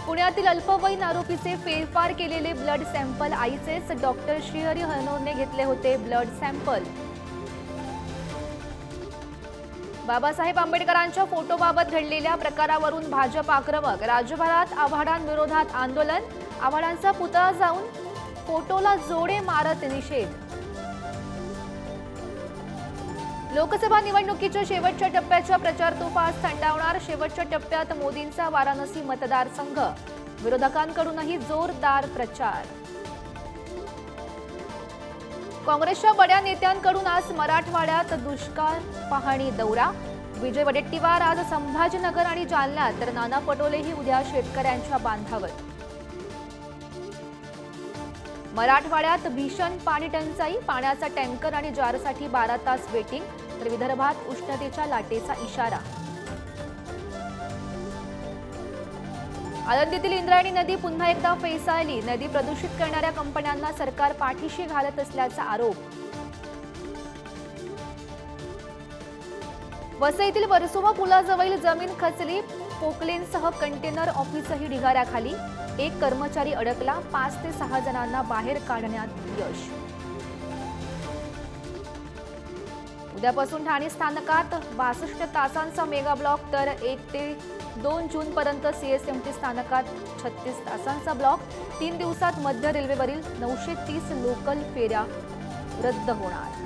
पुण्यातील अल्पवयीन आरोपीचे फेरफार केलेले ब्लड सॅम्पल आईचेच डॉक्टर श्रीहरी हनोरने घेतले होते ब्लड सॅम्पल। बाबासाहेब आंबेडकरांच्या फोटोबाबत घडलेल्या प्रकारावरून भाजप आक्रमक। राज्यभरात आव्हाडांविरोधात आंदोलन। आव्हाडांचा पुतळा जाऊन फोटोला जोडे मारत निषेध। लोकसभा निवडणुकीच्या शेवटच्या टप्प्याच्या प्रचार तोफा आज थंडावणार। शेवटच्या टप्प्यात मोदींचा वाराणसी मतदारसंघ। विरोधकांकडूनही जोरदार प्रचार। काँग्रेसच्या बड्या नेत्यांकडून आज मराठवाड्यात दुष्काळ पाहणी दौरा। विजय वडेट्टीवार आज संभाजीनगर आणि जालन्यात, तर नाना पटोलेही उद्या शेतकऱ्यांच्या बांधावर। मराठवाड्यात भीषण पाणी टंचाई। पाण्याचा टँकर आणि जारसाठी 12 तास वेटिंग, तर विदर्भात उष्णतेच्या लाटेचा इशारा। आळंदीतील इंद्रायणी नदी पुन्हा एकदा फेसाळली। नदी प्रदूषित करणाऱ्या कंपन्यांना सरकार पाठीशी घालत असल्याचा आरोप। वसईतील वर्सोवा पुलाजवळील जमीन खचली। पोकलेनसह कंटेनर ऑफिसही ढिगाऱ्याखाली। एक कर्मचारी अडकला। 5 ते 6 जणांना बाहेर काढण्यात यश। उद्यापासून ठाणे स्थानकात 62 तासांचा मेगा ब्लॉक, तर 1 ते 2 जून पर्यंत सीएसएमटी स्थानकात 36 तासांचा ब्लॉक। 3 दिवसात मध्य रेल्वेवरील 930 लोकल फेऱ्या रद्द होणार।